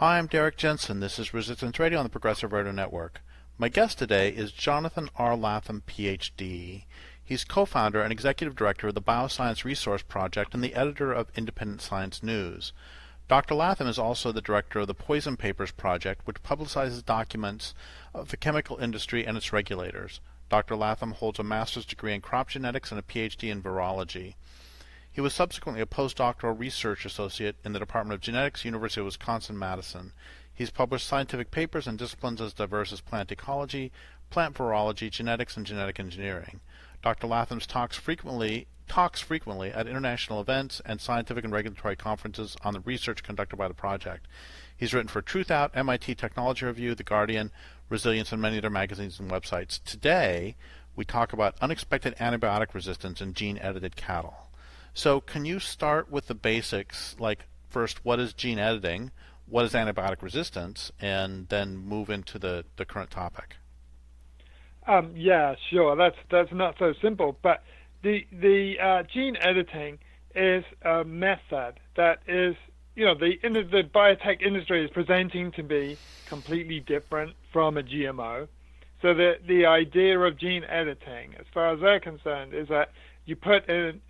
Hi, I'm Derek Jensen. This is Resistance Radio on the Progressive Radio Network. My guest today is Jonathan R. Latham, Ph.D. He's co-founder and executive director of the Bioscience Resource Project and the editor of Independent Science News. Dr. Latham is also the director of the Poison Papers Project, which publicizes documents of the chemical industry and its regulators. Dr. Latham holds a master's degree in crop genetics and a Ph.D. in virology. He was subsequently a postdoctoral research associate in the Department of Genetics, University of Wisconsin-Madison. He's published scientific papers in disciplines as diverse as plant ecology, plant virology, genetics, and genetic engineering. Dr. Latham talks frequently at international events and scientific and regulatory conferences on the research conducted by the project. He's written for Truthout, MIT Technology Review, The Guardian, Resilience, and many other magazines and websites. Today, we talk about unexpected antibiotic resistance in gene-edited cattle. So can you start with the basics, like first, what is gene editing, what is antibiotic resistance, and then move into the current topic? Yeah, sure. That's not so simple, but the gene editing is a method that is, the biotech industry is presenting to be completely different from a GMO. So the idea of gene editing, as far as they're concerned, is that you put in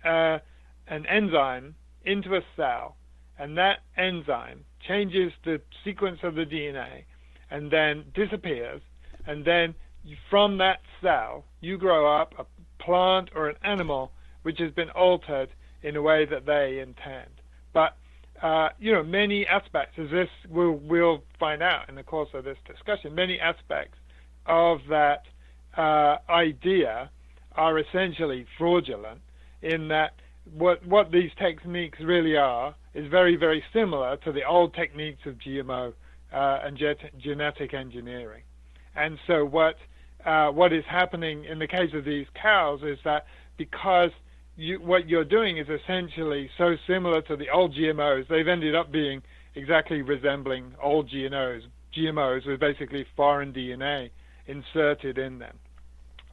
an enzyme into a cell, and that enzyme changes the sequence of the DNA and then disappears, and then from that cell you grow up a plant or an animal which has been altered in a way that they intend. But many aspects, as this we'll find out in the course of this discussion, many aspects of that idea are essentially fraudulent, in that what these techniques really are is very, very similar to the old techniques of GMO and genetic engineering. And so what is happening in the case of these cows is that because what you're doing is essentially so similar to the old GMOs, they've ended up being exactly resembling old GMOs with basically foreign DNA inserted in them.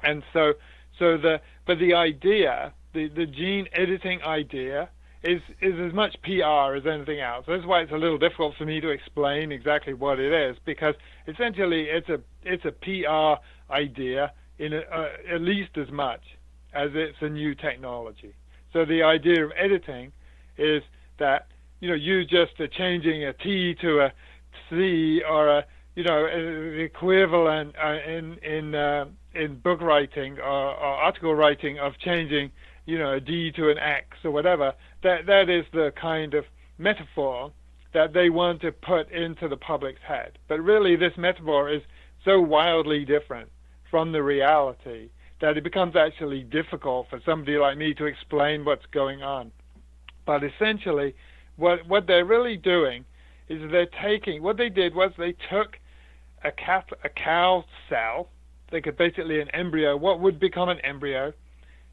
And but the idea, the gene editing idea, is as much PR as anything else. That's why it's a little difficult for me to explain exactly what it is, because essentially it's a PR idea in at least as much as it's a new technology. So the idea of editing is that you just are changing a T to a C, or the equivalent in book writing or article writing of changing a D to an X or whatever. That is the kind of metaphor that they want to put into the public's head. But really this metaphor is so wildly different from the reality that it becomes actually difficult for somebody like me to explain what's going on. But essentially what they're really doing is what they did was they took a cow cell, basically an embryo, what would become an embryo.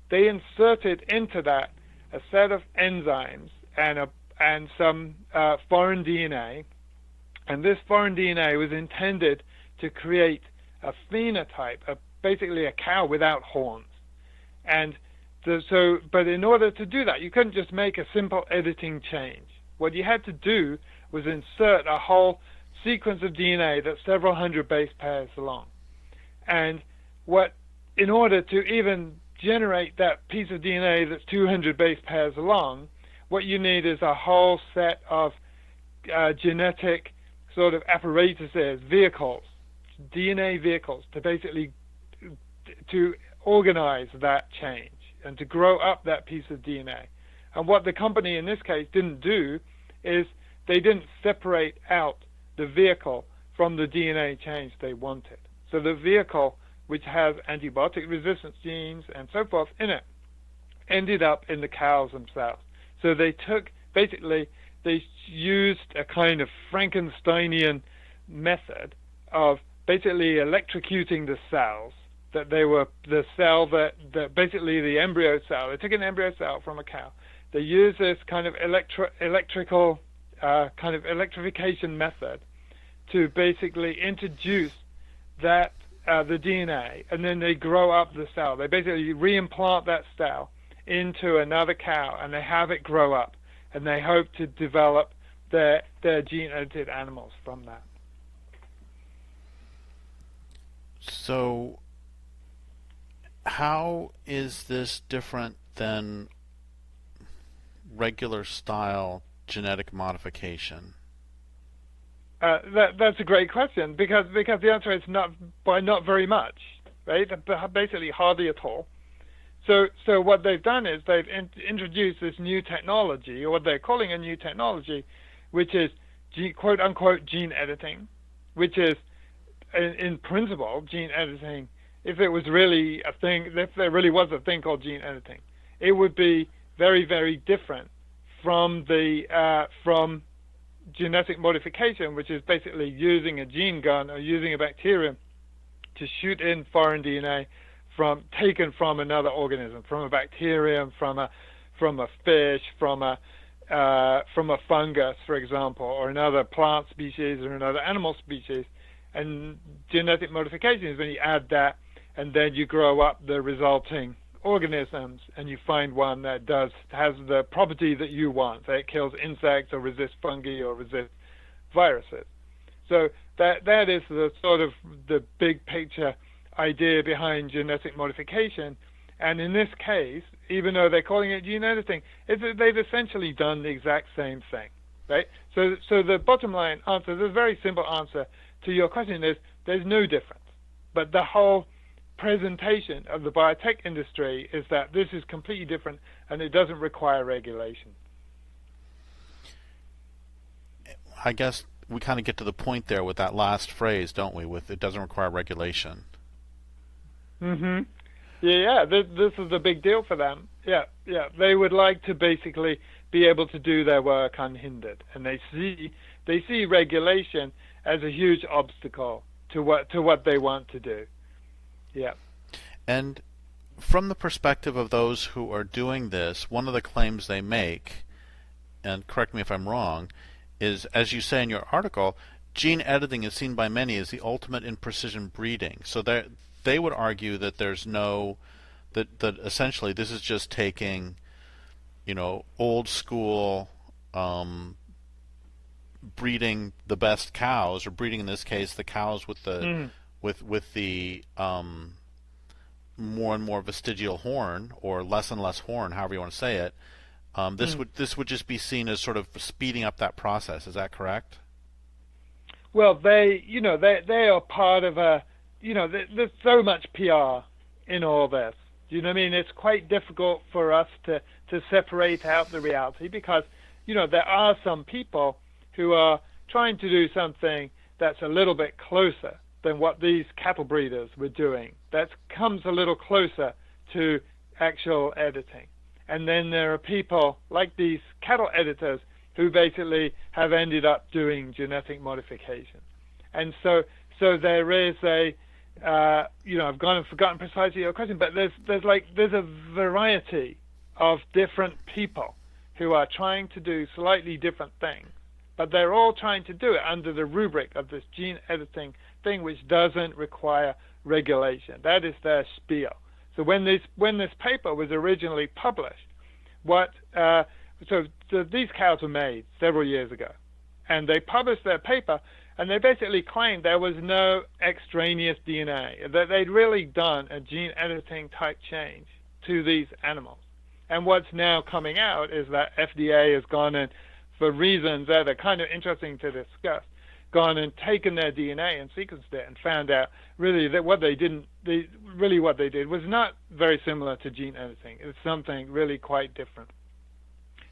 They inserted into that a set of enzymes and some foreign DNA, and this foreign DNA was intended to create a phenotype, basically a cow without horns. And but in order to do that, you couldn't just make a simple editing change. What you had to do was insert a whole sequence of DNA that's several hundred base pairs long. And in order to even generate that piece of DNA that's 200 base pairs long, what you need is a whole set of genetic sort of apparatuses, vehicles, DNA vehicles, to basically to organize that change and to grow up that piece of DNA. And what the company in this case didn't do is they didn't separate out the vehicle from the DNA change they wanted. So the vehicle, which has antibiotic resistance genes and so forth in it, ended up in the cows themselves. So they used a kind of Frankensteinian method of basically electrocuting the cells, that they were the cell that basically the embryo cell. They took an embryo cell from a cow. They used this kind of electrical kind of electrification method to basically introduce that the DNA, and then they grow up the cell. They basically reimplant that cell into another cow, and they have it grow up, and they hope to develop their gene-edited animals from that. So how is this different than regular style genetic modification? That's a great question because the answer is not very much, right? Basically hardly at all. So what they've done is they've introduced this new technology, or what they're calling a new technology, which is quote unquote gene editing, which is in principle gene editing. If it was really a thing, if there really was a thing called gene editing, it would be very, very different from from genetic modification, which is basically using a gene gun or using a bacterium to shoot in foreign DNA taken from another organism, from a bacterium, from a fish, from a fungus, for example, or another plant species or another animal species. And genetic modification is when you add that, and then you grow up the resulting organisms, and you find one that has the property that you want. So it kills insects or resists fungi or resists viruses. So that is the sort of the big picture idea behind genetic modification. And in this case, even though they're calling it gene editing, they've essentially done the exact same thing, right? So the bottom line answer, the very simple answer to your question is there's no difference. But the whole presentation of the biotech industry is that this is completely different and it doesn't require regulation. I guess we kind of get to the point there with that last phrase, don't we? With it doesn't require regulation. Mm-hmm. Yeah. This is a big deal for them. Yeah. They would like to basically be able to do their work unhindered, and they see regulation as a huge obstacle to what they want to do. Yeah. And from the perspective of those who are doing this, one of the claims they make, and correct me if I'm wrong, is, as you say in your article, gene editing is seen by many as the ultimate in precision breeding. So they would argue that there's that essentially this is just taking, old school breeding the best cows, or breeding in this case the cows with the with the more and more vestigial horn, or less and less horn, however you want to say it. This would just be seen as sort of speeding up that process. Is that correct? Well, they are part of a, there's so much PR in all this. Do you know what I mean? It's quite difficult for us to separate out the reality because, there are some people who are trying to do something that's a little bit closer than what these cattle breeders were doing. That comes a little closer to actual editing. And then there are people like these cattle editors who basically have ended up doing genetic modification. And so there is I've gone and forgotten precisely your question, but there's a variety of different people who are trying to do slightly different things, but they're all trying to do it under the rubric of this gene editing thing, which doesn't require regulation. That is their spiel. So when this paper was originally published, so these cows were made several years ago, and they published their paper, and they basically claimed there was no extraneous DNA, that they'd really done a gene editing type change to these animals. And what's now coming out is that FDA has gone in, for reasons that are kind of interesting to discuss, gone and taken their DNA and sequenced it and found out really that what they did was not very similar to gene editing. It's something really quite different.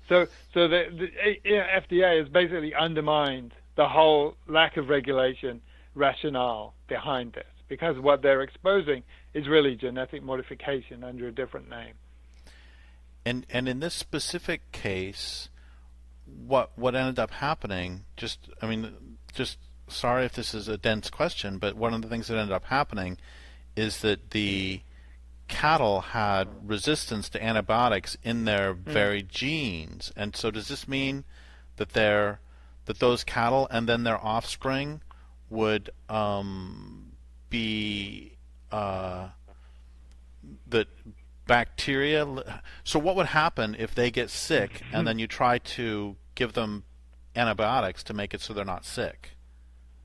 So the FDA has basically undermined the whole lack of regulation rationale behind this, because what they're exposing is really genetic modification under a different name. And in this specific case, what ended up happening, just sorry if this is a dense question, but one of the things that ended up happening is that the cattle had resistance to antibiotics in their very genes. And so does this mean that those cattle and then their offspring would be that bacteria? So what would happen if they get sick and then you try to give them antibiotics to make it so they're not sick?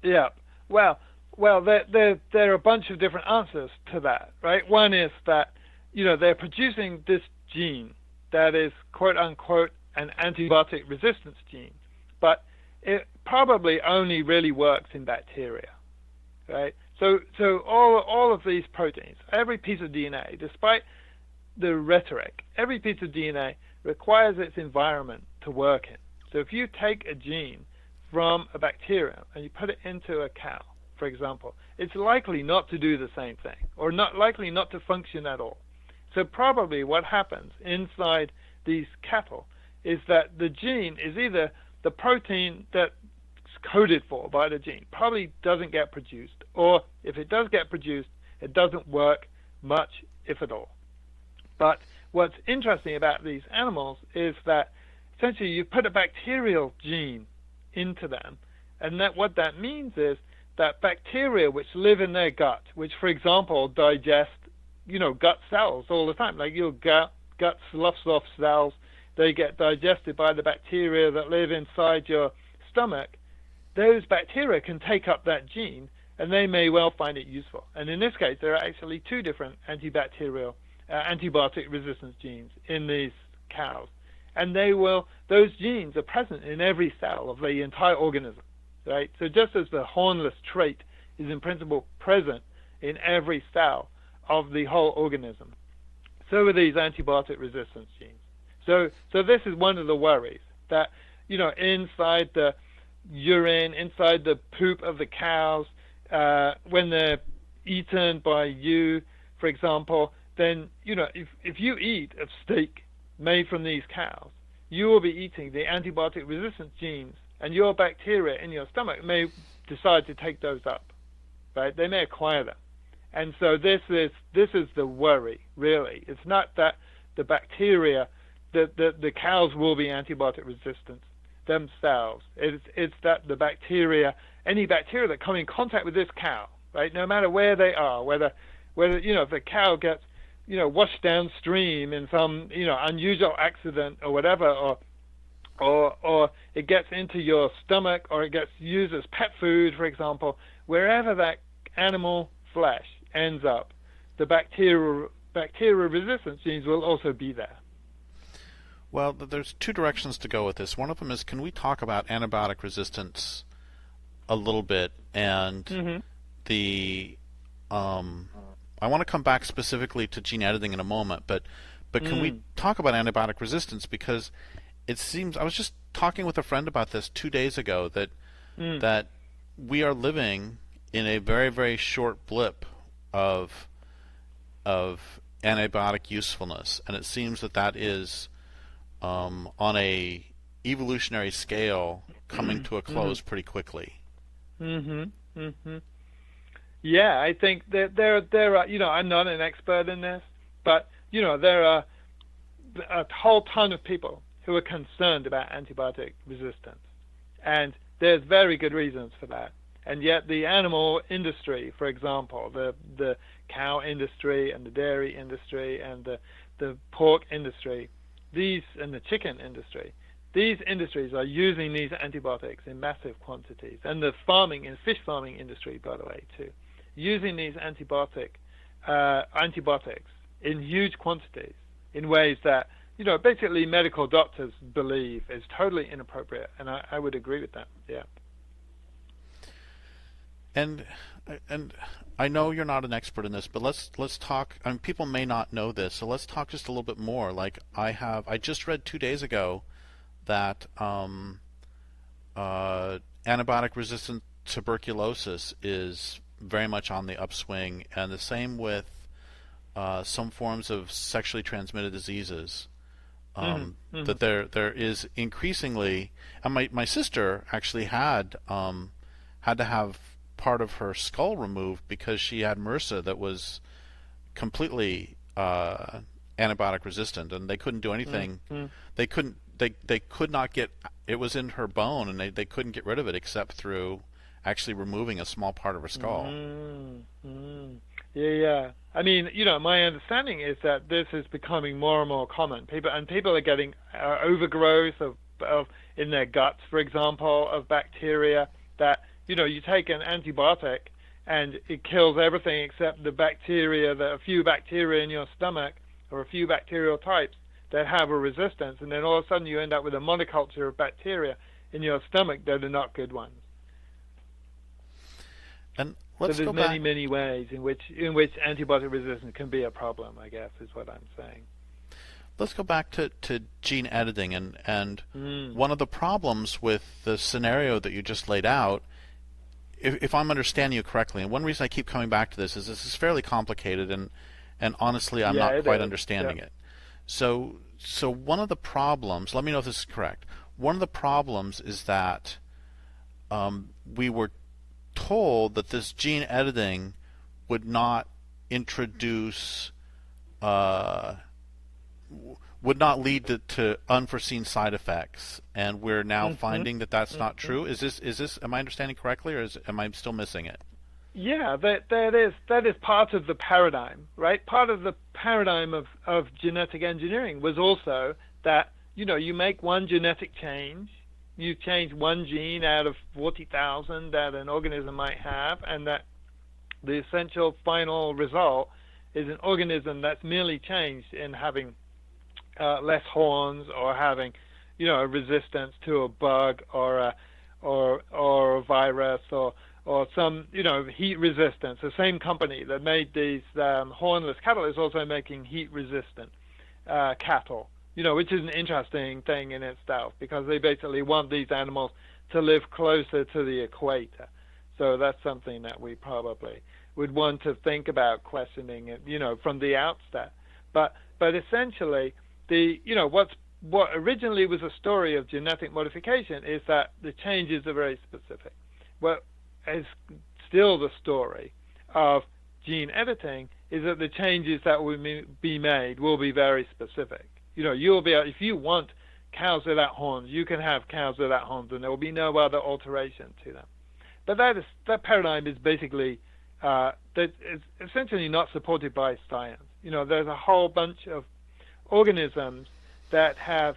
Yeah. Well, there are a bunch of different answers to that, right? One is that, they're producing this gene that is, quote unquote, an antibiotic resistance gene, but it probably only really works in bacteria, right? So all of these proteins, every piece of DNA, despite the rhetoric, every piece of DNA requires its environment to work in. So if you take a gene from a bacterium and you put it into a cow, for example, it's likely not to do the same thing, or not likely not to function at all. So probably what happens inside these cattle is that the gene is either the protein that's coded for by the gene probably doesn't get produced, or if it does get produced, it doesn't work much, if at all. But what's interesting about these animals is that essentially you put a bacterial gene into them, and that what that means is that bacteria which live in their gut, which for example digest, gut cells all the time, like your gut sloughs off cells, they get digested by the bacteria that live inside your stomach. Those bacteria can take up that gene, and they may well find it useful. And in this case, there are actually two different antibacterial, antibiotic resistance genes in these cows. And those genes are present in every cell of the entire organism, right? So just as the hornless trait is in principle present in every cell of the whole organism, so are these antibiotic resistance genes. So this is one of the worries, that, inside the urine, inside the poop of the cows, when they're eaten by you, for example, then, if you eat a steak made from these cows, you will be eating the antibiotic resistance genes, and your bacteria in your stomach may decide to take those up, right? They may acquire them. And so this is the worry, really. It's not that the bacteria, the cows will be antibiotic resistant themselves. It's that the bacteria, any bacteria that come in contact with this cow, right, no matter where they are, whether if the cow gets, washed downstream in some, unusual accident or whatever, or it gets into your stomach, or it gets used as pet food, for example, wherever that animal flesh ends up, the bacterial resistance genes will also be there. Well, there's two directions to go with this. One of them is, can we talk about antibiotic resistance a little bit? And I want to come back specifically to gene editing in a moment, but can we talk about antibiotic resistance? Because it seems, I was just talking with a friend about this 2 days ago, that we are living in a very, very short blip of antibiotic usefulness, and it seems that is on a evolutionary scale coming to a close pretty quickly. Yeah, I think that there are, I'm not an expert in this, but, there are a whole ton of people who are concerned about antibiotic resistance. And there's very good reasons for that. And yet the animal industry, for example, the cow industry and the dairy industry and the pork industry, and the chicken industry, these industries are using these antibiotics in massive quantities. And the fish farming industry, by the way, too, using these antibiotics in huge quantities in ways that, basically medical doctors believe is totally inappropriate. And I would agree with that, yeah. And I know you're not an expert in this, but let's talk. I mean, people may not know this, so let's talk just a little bit more. Like I just read 2 days ago that antibiotic-resistant tuberculosis is very much on the upswing, and the same with some forms of sexually transmitted diseases. That there is increasingly, and my sister actually had to have part of her skull removed because she had MRSA that was completely antibiotic resistant, and they couldn't do anything. They could not get it. Was in her bone, and they couldn't get rid of it except through actually removing a small part of her skull. Yeah. I mean, my understanding is that this is becoming more and more common. People are getting overgrowth of in their guts, for example, of bacteria that, you take an antibiotic and it kills everything except the bacteria, a few bacteria in your stomach or a few bacterial types that have a resistance, and then all of a sudden you end up with a monoculture of bacteria in your stomach that are not good ones. And so there's many ways in which antibiotic resistance can be a problem, I guess, is what I'm saying. Let's go back to gene editing, and one of the problems with the scenario that you just laid out, if I'm understanding you correctly, and one reason I keep coming back to this is fairly complicated, and honestly I'm not quite understanding it. So one of the problems, let me know if this is correct, one of the problems is that we were told that this gene editing would not introduce would not lead to unforeseen side effects, and we're now finding that that's not true. Is this am I understanding correctly, or am I still missing it? Yeah, that is part of the paradigm, right? Part of the paradigm of genetic engineering was also that, you make one genetic change, you change one gene out of 40,000 that an organism might have, and that the essential final result is an organism that's merely changed in having less horns, or having, a resistance to a bug or a virus, or some, heat resistance. The same company that made these hornless cattle is also making heat-resistant cattle, which is an interesting thing in itself, because they basically want these animals to live closer to the equator. So that's something that we probably would want to think about questioning it, from the outset. But essentially, what originally was a story of genetic modification is that the changes are very specific. What is still the story of gene editing is that the changes that will be made will be very specific. You'll be able, if you want cows without horns, you can have cows without horns, and there will be no other alteration to them. But that paradigm is basically that is essentially not supported by science. There's a whole bunch of organisms that have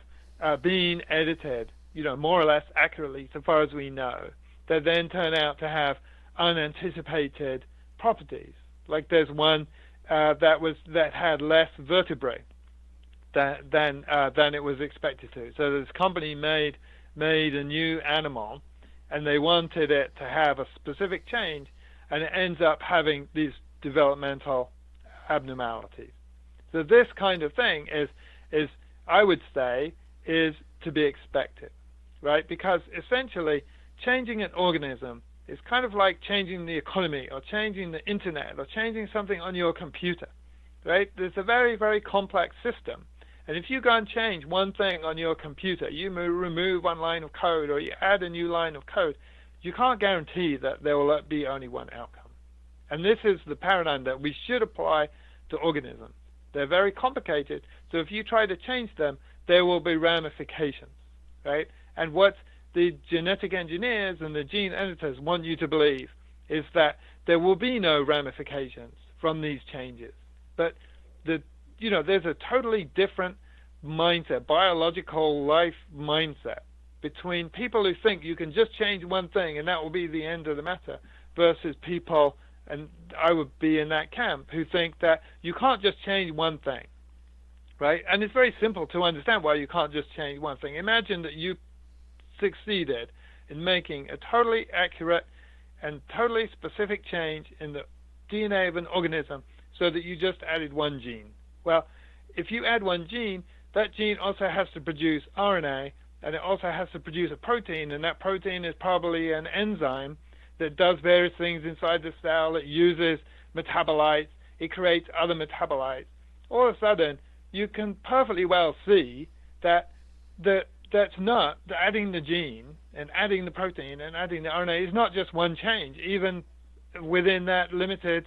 been edited, more or less accurately, so far as we know, that then turn out to have unanticipated properties. Like there's one that had less vertebrae than it was expected to. So this company made a new animal, and they wanted it to have a specific change, and it ends up having these developmental abnormalities. So this kind of thing is I would say, is to be expected, right? Because essentially, changing an organism is kind of like changing the economy, or changing the internet, or changing something on your computer, right? There's a very, very complex system. And if you go and change one thing on your computer, you remove one line of code, or you add a new line of code, you can't guarantee that there will be only one outcome. And this is the paradigm that we should apply to organisms. They're very complicated, so if you try to change them, there will be ramifications, right? And what the genetic engineers and the gene editors want you to believe is that there will be no ramifications from these changes. But there's a totally different mindset, biological life mindset, between people who think you can just change one thing and that will be the end of the matter, versus people, and I would be in that camp, who think that you can't just change one thing, right? And it's very simple to understand why you can't just change one thing. Imagine that you succeeded in making a totally accurate and totally specific change in the DNA of an organism so that you just added one gene. Well, if you add one gene, that gene also has to produce RNA, and it also has to produce a protein, and that protein is probably an enzyme that does various things inside the cell. It uses metabolites. It creates other metabolites. All of a sudden, you can perfectly well see that that's not adding the gene and adding the protein and adding the RNA is not just one change, even within that limited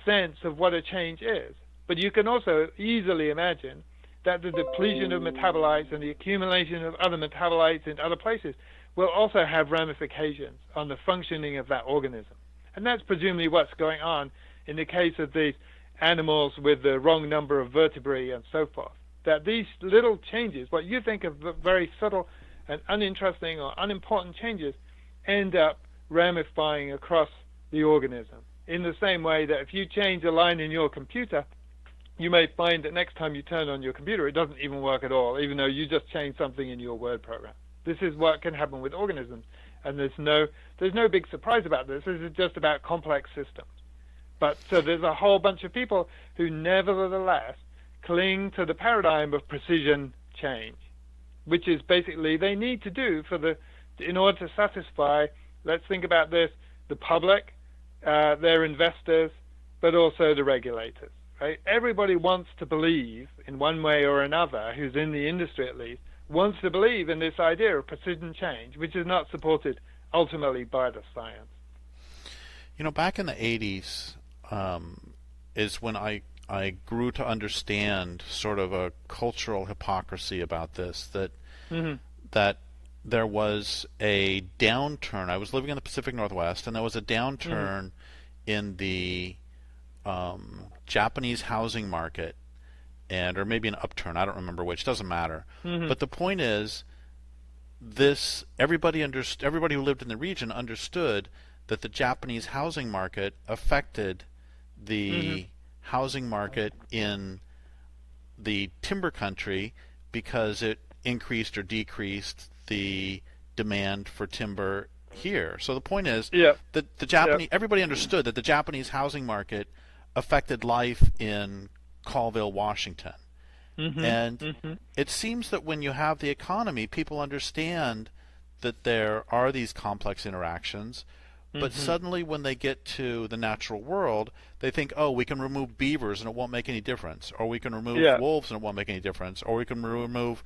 sense of what a change is. But you can also easily imagine that the depletion of metabolites and the accumulation of other metabolites in other places will also have ramifications on the functioning of that organism. And that's presumably what's going on in the case of these animals with the wrong number of vertebrae and so forth. That these little changes, what you think of very subtle and uninteresting or unimportant changes end up ramifying across the organism. In the same way that if you change a line in your computer, you may find that next time you turn on your computer, it doesn't even work at all, even though you just changed something in your Word program. This is what can happen with organisms, and there's no big surprise about this. This is just about complex systems. But so there's a whole bunch of people who nevertheless cling to the paradigm of precision change, which is basically they need to do in order to satisfy, let's think about this, the public, their investors, but also the regulators. Right? Everybody wants to believe in one way or another, who's in the industry at least, wants to believe in this idea of precision change, which is not supported ultimately by the science. Back in the 80s is when I grew to understand sort of a cultural hypocrisy about this, that that there was a downturn. I was living in the Pacific Northwest, and there was a downturn in the Japanese housing market, or maybe an upturn. I don't remember which. Doesn't matter. But the point is, everybody who lived in the region understood that the Japanese housing market affected the housing market in the timber country because it increased or decreased the demand for timber here. So the point is that everybody understood that the Japanese housing market affected life in Colville, Washington. And it seems that when you have the economy, people understand that there are these complex interactions, but suddenly when they get to the natural world, they think, oh, we can remove beavers and it won't make any difference, or we can remove wolves and it won't make any difference, or we can remove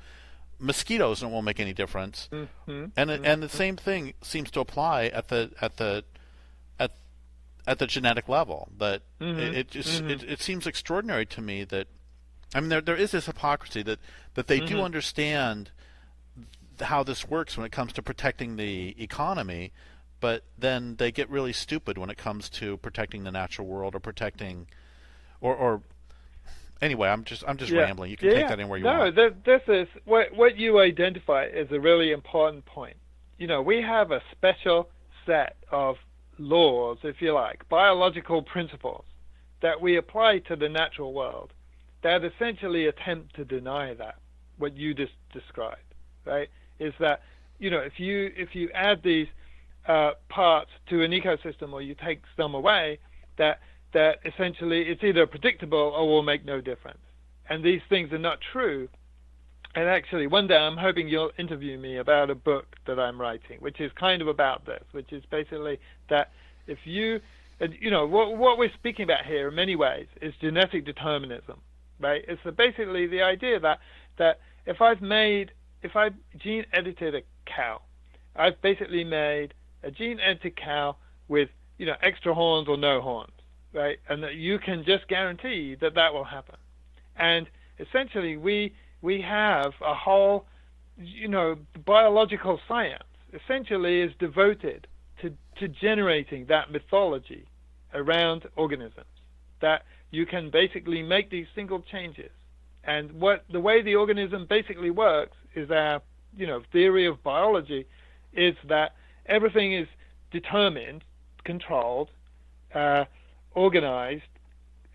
mosquitoes and it won't make any difference. And the same thing seems to apply at the genetic level. That it seems extraordinary to me that, I mean, there is this hypocrisy that they do understand how this works when it comes to protecting the economy, but then they get really stupid when it comes to protecting the natural world or protecting, or anyway, I'm just rambling. You can take that anywhere you want. No, this is what you identify is a really important point. We have a special set of laws, if you like, biological principles that we apply to the natural world that essentially attempt to deny that, what you just described, right? Is that, if you add these parts to an ecosystem or you take some away, that essentially it's either predictable or will make no difference. And these things are not true. And actually, one day I'm hoping you'll interview me about a book that I'm writing, which is kind of about this, which is basically that if you, what we're speaking about here in many ways is genetic determinism, right? It's basically the idea that if I've gene edited a cow, I've basically made a gene edited cow with, extra horns or no horns, right? And that you can just guarantee that will happen. And essentially we have a whole, biological science essentially is devoted to generating that mythology around organisms, that you can basically make these single changes. And the way the organism basically works is our, theory of biology is that everything is determined, controlled, organized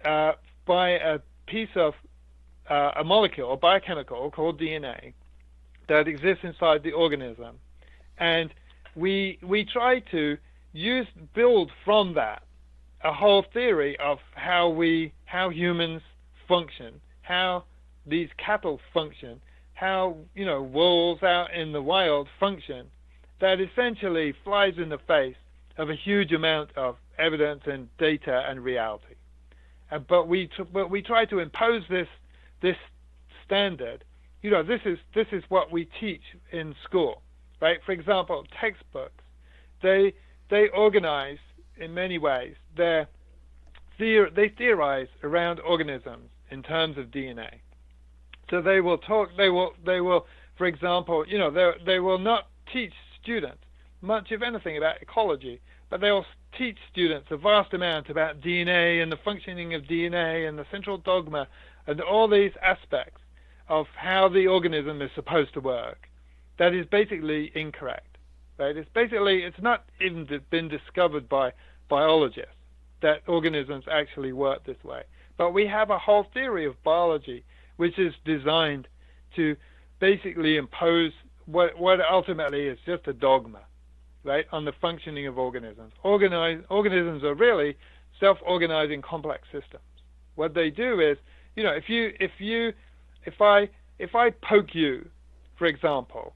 by a piece of a molecule, a biochemical called DNA, that exists inside the organism. And we try to build from that a whole theory of how humans function, how these cattle function, how wolves out in the wild function, that essentially flies in the face of a huge amount of evidence and data and reality. But we try to impose this standard. This is what we teach in school, right? For example, textbooks, they organize in many ways. They theorize around organisms in terms of DNA. So they will, for example, they will not teach students much, if anything, about ecology, but they will teach students a vast amount about DNA and the functioning of DNA and the central dogma and all these aspects of how the organism is supposed to work. that is basically incorrect, right? It's not even been discovered by biologists that organisms actually work this way. But we have a whole theory of biology which is designed to basically impose what ultimately is just a dogma, right, on the functioning of organisms. Organisms are really self-organizing complex systems. What they do is, if I poke you, for example,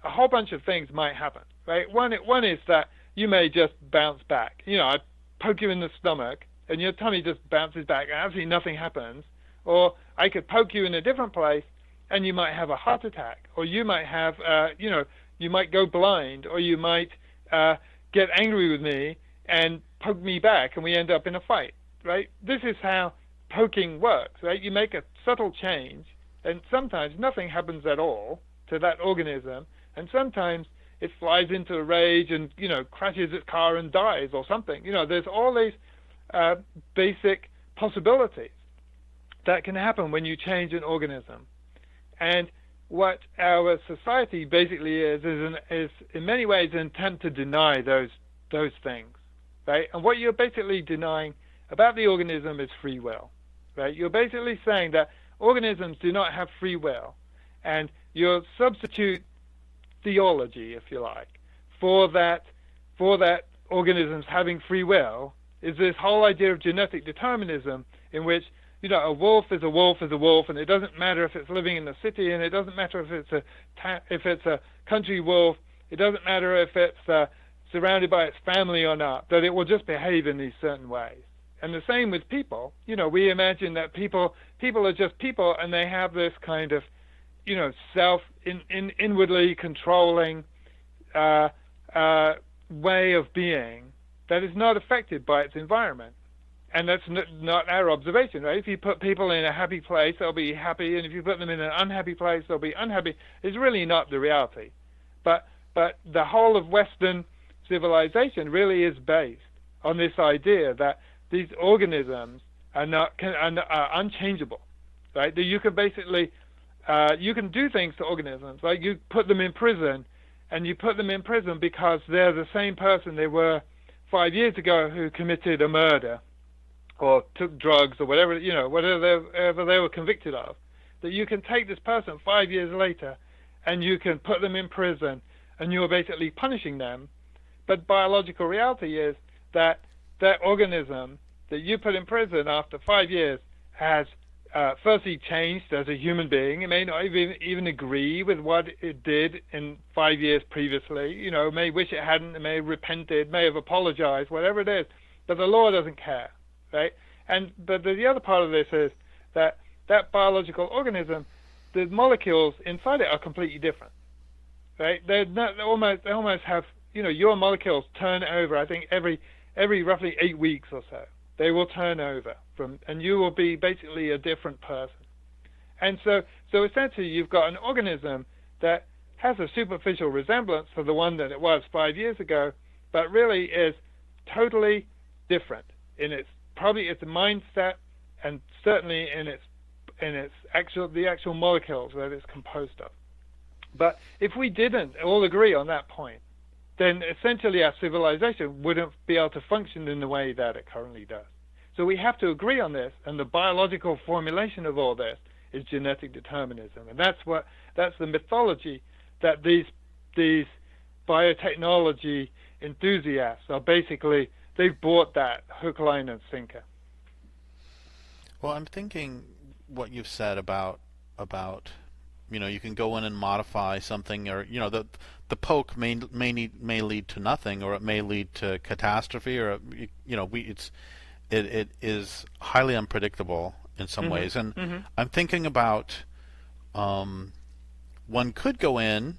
a whole bunch of things might happen, right? One is that you may just bounce back. I poke you in the stomach, and your tummy just bounces back, and absolutely nothing happens. Or I could poke you in a different place, and you might have a heart attack, or you might have, you might go blind, or you might get angry with me and poke me back, and we end up in a fight, right? This is how poking works, right? You make a subtle change, and sometimes nothing happens at all to that organism, and sometimes it flies into a rage and, crashes its car and dies or something. There's all these basic possibilities that can happen when you change an organism. And what our society basically is in many ways an attempt to deny those things, right? And what you're basically denying about the organism is free will, right? You're basically saying that organisms do not have free will, and you substitute theology, if you like, for that organisms having free will is this whole idea of genetic determinism, in which a wolf is a wolf is a wolf, and it doesn't matter if it's living in the city, and it doesn't matter if it's a country wolf, it doesn't matter if it's surrounded by its family or not, that it will just behave in these certain ways. And the same with people. We imagine that people are just people, and they have this kind of inwardly controlling way of being that is not affected by its environment. And that's not our observation, right? If you put people in a happy place, they'll be happy, and if you put them in an unhappy place, they'll be unhappy. It's really not the reality. But the whole of Western civilization really is based on this idea that these organisms are unchangeable, right? That you can basically you can do things to organisms, like you put them in prison, and you put them in prison because they're the same person they were 5 years ago who committed a murder or took drugs or whatever they were convicted of. That you can take this person 5 years later and you can put them in prison, and you're basically punishing them. But biological reality is that that organism that you put in prison after 5 years has firstly changed as a human being. It may not even agree with what it did in 5 years previously. May wish it hadn't, it may have repented, may have apologized, whatever it is. But the law doesn't care, right? But the other part of this is that biological organism, the molecules inside it are completely different, right? They almost have, your molecules turn over, I think, every roughly 8 weeks or so. They will turn over and you will be basically a different person. And so essentially you've got an organism that has a superficial resemblance to the one that it was 5 years ago, but really is totally different in its mindset, and certainly in its actual molecules that it's composed of. But if we didn't all agree on that point, then essentially our civilization wouldn't be able to function in the way that it currently does. So we have to agree on this, and the biological formulation of all this is genetic determinism. And that's the mythology that these biotechnology enthusiasts are basically, they've bought that hook, line, and sinker. Well, I'm thinking what you've said about you can go in and modify something, or the poke may lead to nothing, or it may lead to catastrophe, or it is highly unpredictable in some ways. And I'm thinking about one could go in,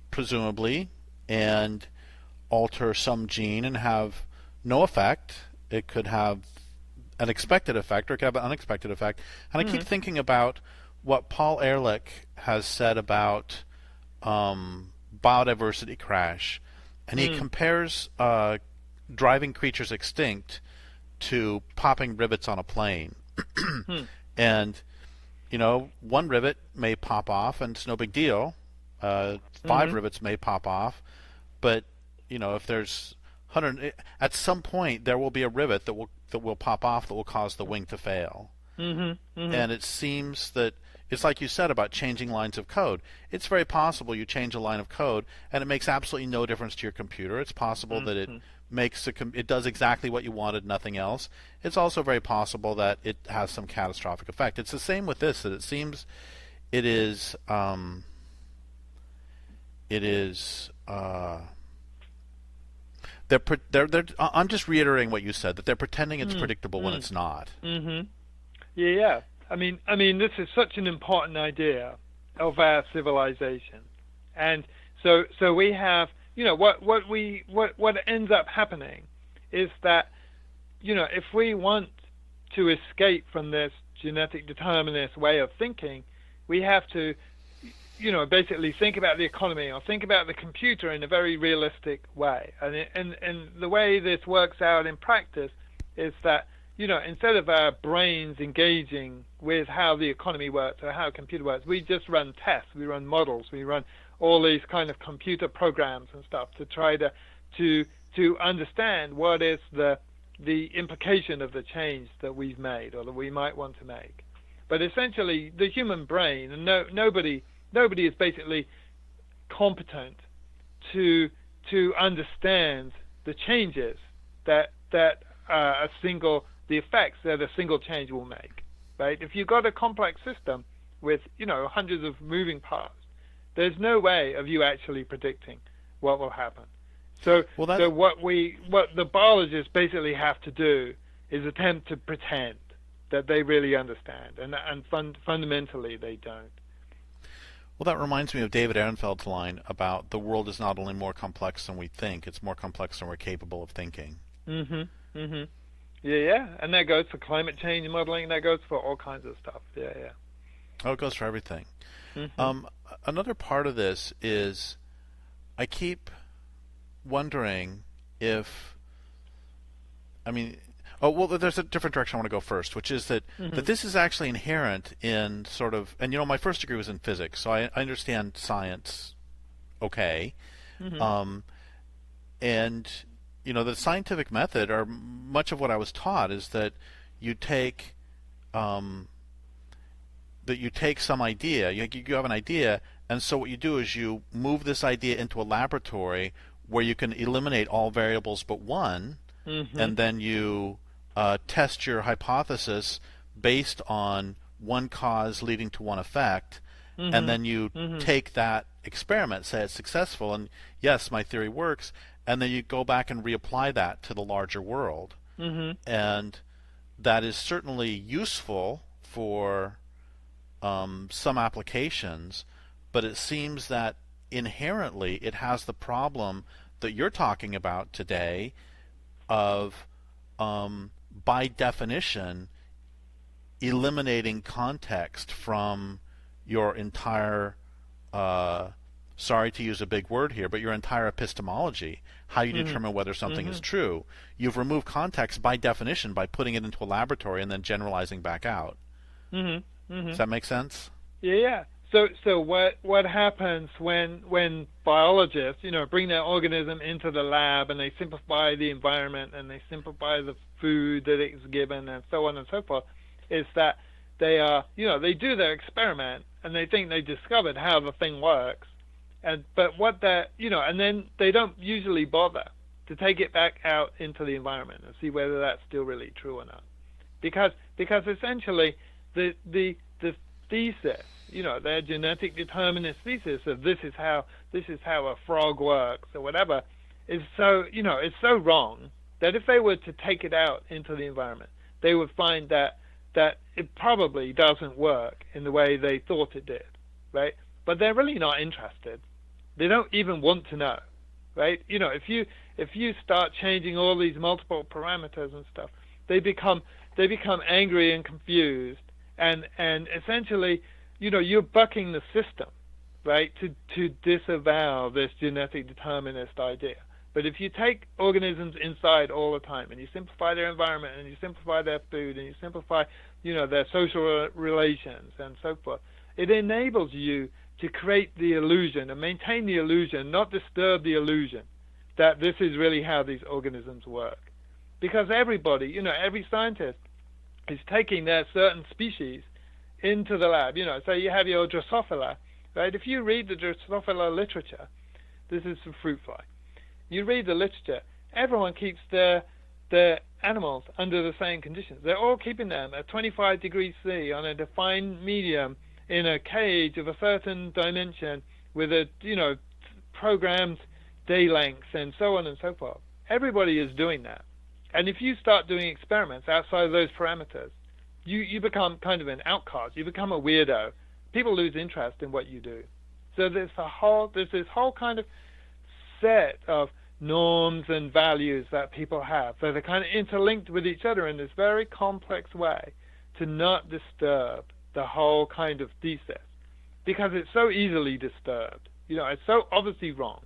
presumably, and alter some gene and have no effect. It could have an expected effect, or it could have an unexpected effect. And I keep thinking about what Paul Ehrlich has said about biodiversity crash, and he compares driving creatures extinct to popping rivets on a plane. And one rivet may pop off and it's no big deal, 5 rivets may pop off, but if there's 100, at some point there will be a rivet that will pop off that will cause the wing to fail. And it seems that it's like you said about changing lines of code. It's very possible you change a line of code and it makes absolutely no difference to your computer. It's possible that it does exactly what you wanted, nothing else. It's also very possible that it has some catastrophic effect. It's the same with this, that it seems it is I'm just reiterating what you said, that they're pretending it's predictable when it's not. Yeah. I mean, this is such an important idea of our civilization, and so we have, what ends up happening is that, if we want to escape from this genetic determinist way of thinking, we have to, basically think about the economy or think about the computer in a very realistic way. And the way this works out in practice is that, instead of our brains engaging with how the economy works or how a computer works, we just run tests, we run models, we run all these kind of computer programs and stuff to try to understand what is the implication of the change that we've made or that we might want to make. But essentially, the human brain, and nobody is basically competent to understand the changes that the effects that a single change will make, right? If you've got a complex system with, hundreds of moving parts, there's no way of you actually predicting what will happen. So what the biologists basically have to do is attempt to pretend that they really understand, and fundamentally they don't. Well, that reminds me of David Ehrenfeld's line about the world is not only more complex than we think, it's more complex than we're capable of thinking. Yeah, and that goes for climate change modeling, that goes for all kinds of stuff. Yeah. Oh, it goes for everything. Another part of this is I keep wondering if, there's a different direction I want to go first, which is that this is actually inherent in sort of, and my first degree was in physics, so I understand science okay. And the scientific method, or much of what I was taught, is that you take some idea, you have an idea, and so what you do is you move this idea into a laboratory where you can eliminate all variables but one, and then you test your hypothesis based on one cause leading to one effect, and then you take that experiment, say it's successful, and yes, my theory works, and then you go back and reapply that to the larger world. And that is certainly useful for some applications, but it seems that inherently it has the problem that you're talking about today of, by definition, eliminating context from your entire, sorry to use a big word here, but your entire epistemology, how you determine whether something is true. You've removed context by definition by putting it into a laboratory and then generalizing back out. Does that make sense? Yeah. So what happens when biologists, bring their organism into the lab and they simplify the environment and they simplify the food that it's given and so on and so forth, is that they they do their experiment and they think they discovered how the thing works, but what and then they don't usually bother to take it back out into the environment and see whether that's still really true or not, because essentially the thesis, their genetic determinist thesis of this is how a frog works or whatever, is so it's so wrong that if they were to take it out into the environment, they would find that it probably doesn't work in the way they thought it did, right? But they're really not interested. They don't even want to know, right? If you start changing all these multiple parameters and stuff, they become angry and confused, and essentially, you're bucking the system, right, to disavow this genetic determinist idea. But if you take organisms inside all the time and you simplify their environment and you simplify their food and you simplify, their social relations and so forth, it enables you to create the illusion and maintain the illusion, not disturb the illusion that this is really how these organisms work. Because everybody, every scientist is taking their certain species into the lab. So you have your Drosophila, right? If you read the Drosophila literature, this is the fruit fly. You read the literature, everyone keeps their animals under the same conditions. They're all keeping them at 25 degrees C on a defined medium in a cage of a certain dimension with a, programmed day lengths and so on and so forth. Everybody is doing that. And if you start doing experiments outside of those parameters, you become kind of an outcast. You become a weirdo. People lose interest in what you do. So there's this whole kind of set of norms and values that people have that are kind of interlinked with each other in this very complex way to not disturb the whole kind of thesis, because it's so easily disturbed. It's so obviously wrong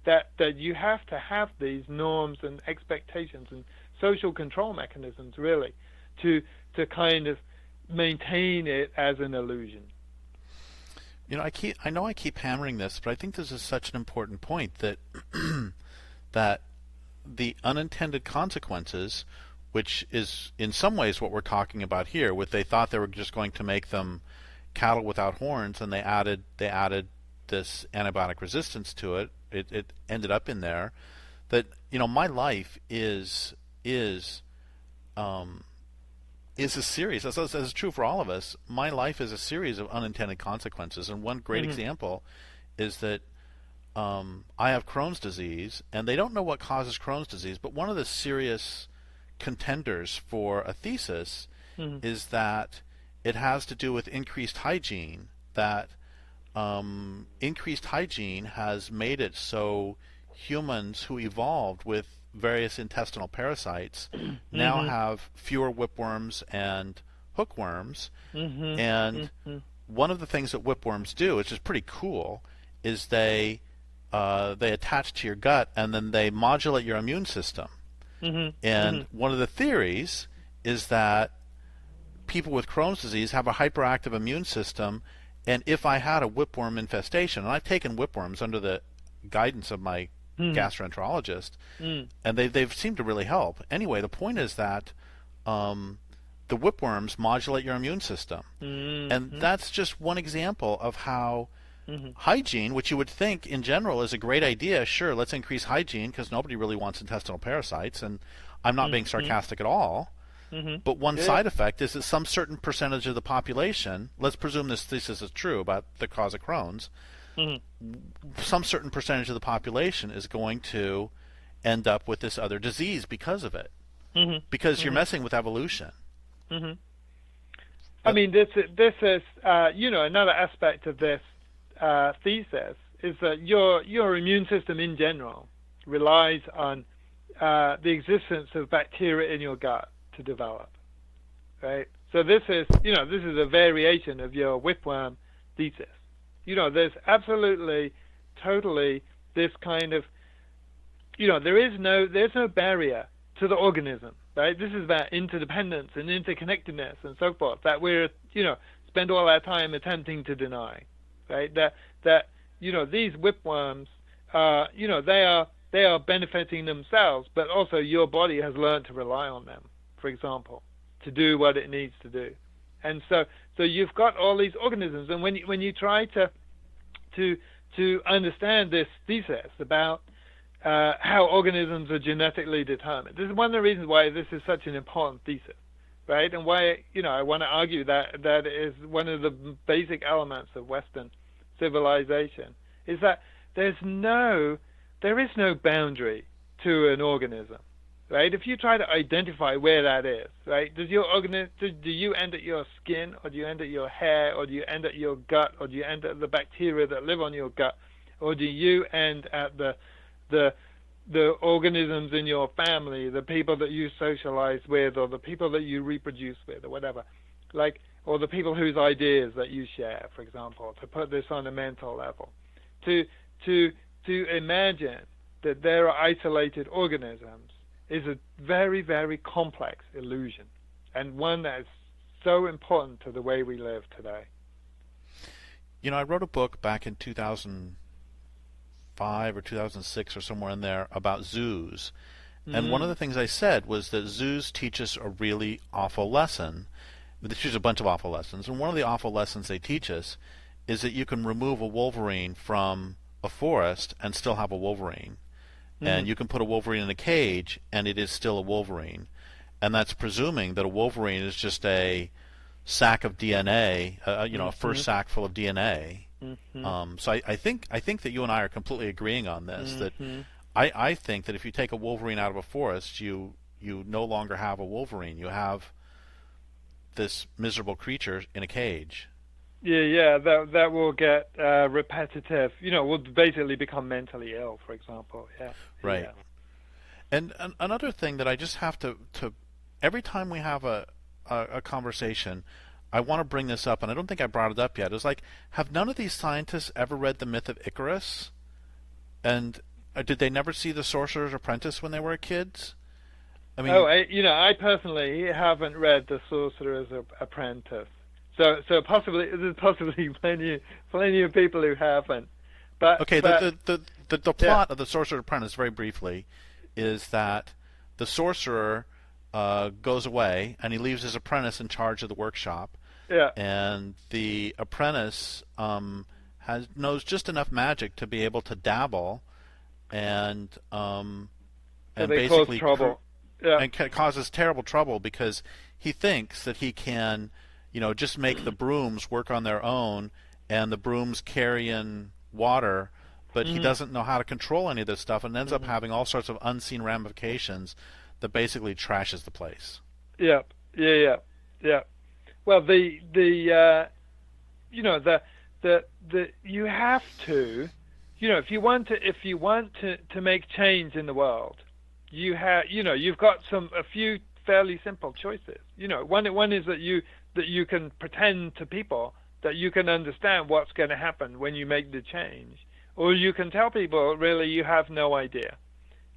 that you have to have these norms and expectations and social control mechanisms really to kind of maintain it as an illusion. I know I keep hammering this, but I think this is such an important point that that the unintended consequences, which is in some ways what we're talking about here, with they thought they were just going to make them cattle without horns, and they added this antibiotic resistance to it. It ended up in there. That my life is a series. That's true for all of us. My life is a series of unintended consequences, and one great example is that I have Crohn's disease, and they don't know what causes Crohn's disease, but one of the serious contenders for a thesis is that it has to do with increased hygiene, that increased hygiene has made it so humans who evolved with various intestinal parasites now have fewer whipworms and hookworms. And one of the things that whipworms do, which is pretty cool, is they attach to your gut and then they modulate your immune system. And one of the theories is that people with Crohn's disease have a hyperactive immune system, and if I had a whipworm infestation, and I've taken whipworms under the guidance of my gastroenterologist, and they've seemed to really help. Anyway, the point is that the whipworms modulate your immune system. And that's just one example of how hygiene, which you would think in general is a great idea, sure, let's increase hygiene because nobody really wants intestinal parasites, and I'm not being sarcastic at all, but one side effect is that some certain percentage of the population, let's presume this thesis is true about the cause of Crohn's, some certain percentage of the population is going to end up with this other disease because of it, because you're messing with evolution. I mean, this is another aspect of this thesis is that your immune system in general relies on the existence of bacteria in your gut to develop, right? So this is a variation of your whipworm thesis. There's absolutely, totally this kind of, there's no barrier to the organism, right? This is about interdependence and interconnectedness and so forth that we're, spend all our time attempting to deny, right? That these whipworms, they are benefiting themselves, but also your body has learned to rely on them, for example, to do what it needs to do. And so you've got all these organisms, and when you try to understand this thesis about how organisms are genetically determined, this is one of the reasons why this is such an important thesis, right? And why I want to argue that is one of the basic elements of Western civilization, is that there is no boundary to an organism. Right? If you try to identify where that is, right? Do you end at your skin, or do you end at your hair, or do you end at your gut, or do you end at the bacteria that live on your gut, or do you end at the organisms in your family, the people that you socialize with, or the people that you reproduce with, or whatever, or the people whose ideas that you share, for example, to put this on a mental level, to imagine that there are isolated organisms is a very, very complex illusion, and one that is so important to the way we live today. I wrote a book back in 2005 or 2006 or somewhere in there about zoos. And one of the things I said was that zoos teach us a really awful lesson. They teach us a bunch of awful lessons. And one of the awful lessons they teach us is that you can remove a wolverine from a forest and still have a wolverine. And you can put a wolverine in a cage and it is still a wolverine. And that's presuming that a wolverine is just a sack of DNA, a first sack full of DNA. So I think that you and I are completely agreeing on this. That I think that if you take a wolverine out of a forest, you no longer have a wolverine. You have this miserable creature in a cage. Yeah, that will get repetitive. Will basically become mentally ill, for example. Yeah. Right. Yeah. And another thing that I just have to every time we have a conversation, I want to bring this up, and I don't think I brought it up yet. It's like, have none of these scientists ever read The Myth of Icarus? And did they never see The Sorcerer's Apprentice when they were kids? I mean, I personally haven't read The Sorcerer's Apprentice. So there's possibly plenty of people who haven't. But okay, the plot of The Sorcerer's Apprentice, very briefly, is that the sorcerer goes away and he leaves his apprentice in charge of the workshop. Yeah. And the apprentice knows just enough magic to be able to dabble and basically cause trouble. And causes terrible trouble because he thinks that he can, just make the brooms work on their own and the brooms carry in water, but he doesn't know how to control any of this stuff and ends up having all sorts of unseen ramifications that basically trashes the place. Yeah. Well, you have to, if you want to make change in the world, you've got a few fairly simple choices. One is that you can pretend to people that you can understand what's going to happen when you make the change, or you can tell people really you have no idea.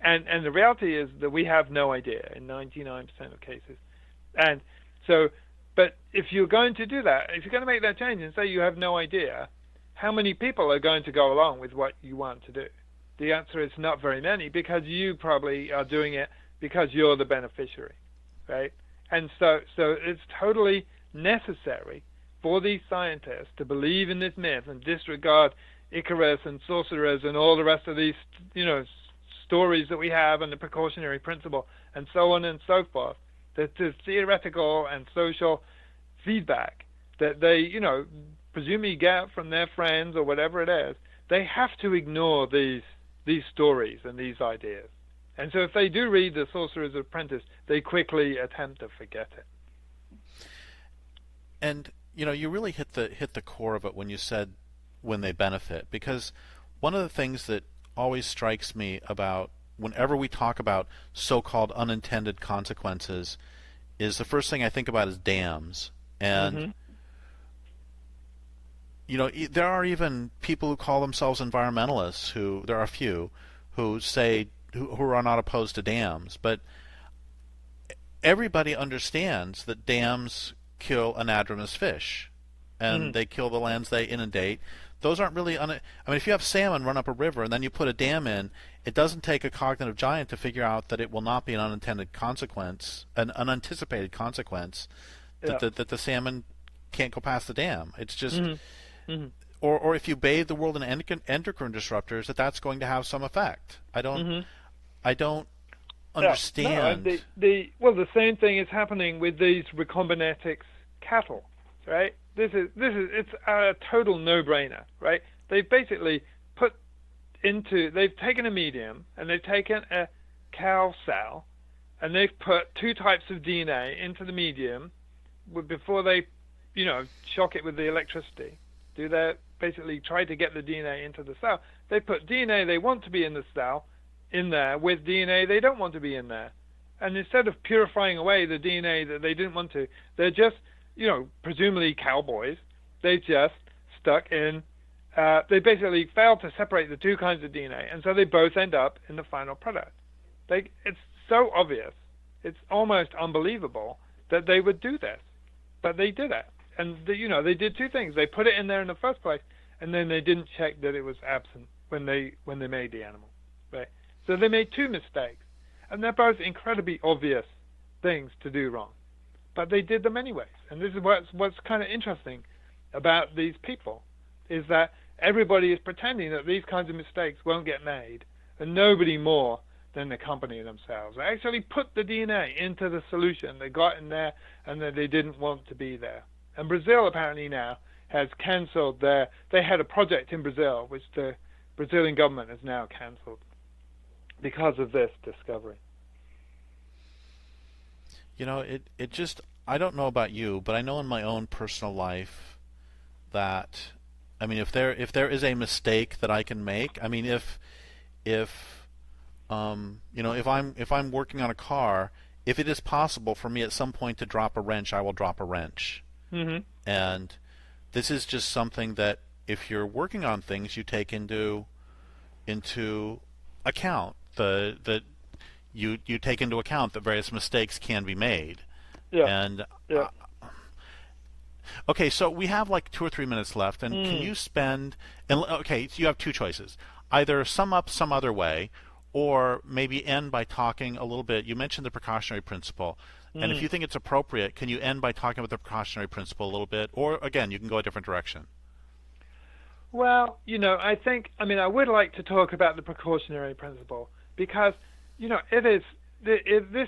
And the reality is that we have no idea in 99% of cases. And so, but if you're going to do that, if you're going to make that change and say you have no idea, how many people are going to go along with what you want to do? The answer is not very many, because you probably are doing it because you're the beneficiary, right? And so it's totally necessary for these scientists to believe in this myth and disregard Icarus and sorcerers and all the rest of these, stories that we have and the precautionary principle and so on and so forth. The theoretical and social feedback that they, presumably get from their friends or whatever it is, they have to ignore these stories and these ideas. And so if they do read The Sorcerer's Apprentice, they quickly attempt to forget it. And you really hit the core of it when you said when they benefit, because one of the things that always strikes me about whenever we talk about so-called unintended consequences is the first thing I think about is dams. And there are even people who call themselves environmentalists, there are a few who say who are not opposed to dams, but everybody understands that dams kill anadromous fish and they kill the lands they inundate. Those aren't really if you have salmon run up a river and then you put a dam in, it doesn't take a cognitive giant to figure out that it will not be an unintended consequence, an unanticipated consequence, that the salmon can't go past the dam. It's just or if you bathe the world in endocrine disruptors, that's going to have some effect. I don't understand. No, the same thing is happening with these recombinetics cattle, right? It's a total no-brainer, right? They've basically they've taken a medium and they've taken a cow cell and they've put two types of DNA into the medium before they, shock it with the electricity. Basically try to get the DNA into the cell. They put DNA they want to be in the cell in there with DNA they don't want to be in there. And instead of purifying away the DNA that they didn't want to, they're just, presumably cowboys, they just stuck in, they basically failed to separate the two kinds of DNA, and so they both end up in the final product. It's so obvious, it's almost unbelievable that they would do this, but they did it. And they did two things. They put it in there in the first place, and then they didn't check that it was absent when they made the animal, right? So they made two mistakes, and they're both incredibly obvious things to do wrong, but they did them anyways. And this is what's kind of interesting about these people, is that everybody is pretending that these kinds of mistakes won't get made, and nobody more than the company themselves. They actually put the DNA into the solution. They got in there, and that they didn't want to be there. And Brazil apparently now has cancelled they had a project in Brazil, which the Brazilian government has now cancelled because of this discovery. You know, it just, I don't know about you, but I know in my own personal life that, I mean, if there is a mistake that I can make, I mean, if you know, if I'm working on a car, if it is possible for me at some point to drop a wrench, I will drop a wrench. Mm-hmm. And this is just something that if you're working on things, you take into account you take into account that various mistakes can be made. Yeah. And yeah. Okay, so we have like 2 or 3 minutes left, and can you spend? And okay, so you have two choices: either sum up some other way, or maybe end by talking a little bit. You mentioned the precautionary principle, and if you think it's appropriate, can you end by talking about the precautionary principle a little bit, or again, you can go a different direction. Well, you know, I would like to talk about the precautionary principle because, you know, this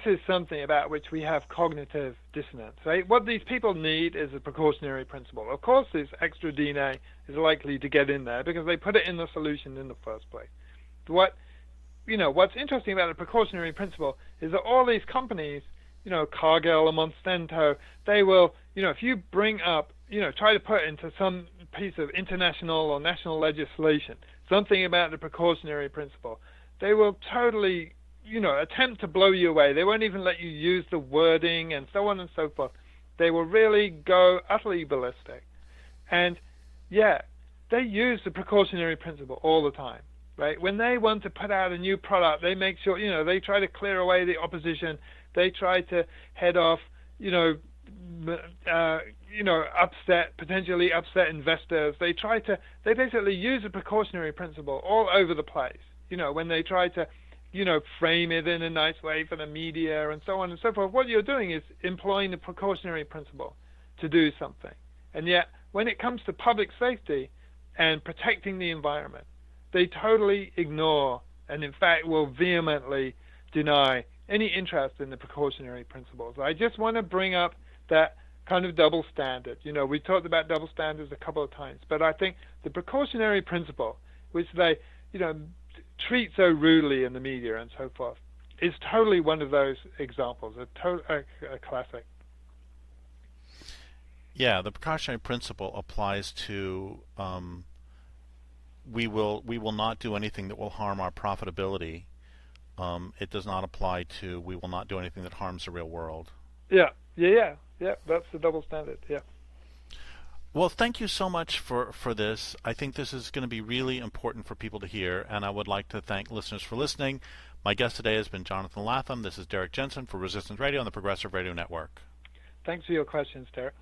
is something about which we have cognitive dissonance, right? What these people need is a precautionary principle. Of course, this extra DNA is likely to get in there because they put it in the solution in the first place. What's interesting about the precautionary principle is that all these companies, you know, Cargill or Monsanto, they will, you know, if you bring up, you know, try to put into some piece of international or national legislation something about the precautionary principle, they will totally, you know, attempt to blow you away. They won't even let you use the wording and so on and so forth. They will really go utterly ballistic. And yeah, they use the precautionary principle all the time, right? When they want to put out a new product, they make sure, you know, they try to clear away the opposition. They try to head off, potentially upset investors. They basically use the precautionary principle all over the place. You know, when they try to, you know, frame it in a nice way for the media and so on and so forth, what you're doing is employing the precautionary principle to do something. And yet, when it comes to public safety and protecting the environment, they totally ignore and, in fact, will vehemently deny any interest in the precautionary principles. I just want to bring up that kind of double standard. You know, we talked about double standards a couple of times, but I think the precautionary principle, which they, you know, treat so rudely in the media and so forth, is totally one of those examples, a classic. Yeah, the precautionary principle applies to we will not do anything that will harm our profitability. It does not apply to we will not do anything that harms the real world. Yeah. That's the double standard. Yeah. Well, thank you so much for this. I think this is going to be really important for people to hear, and I would like to thank listeners for listening. My guest today has been Jonathan Latham. This is Derek Jensen for Resistance Radio on the Progressive Radio Network. Thanks for your questions, Derek.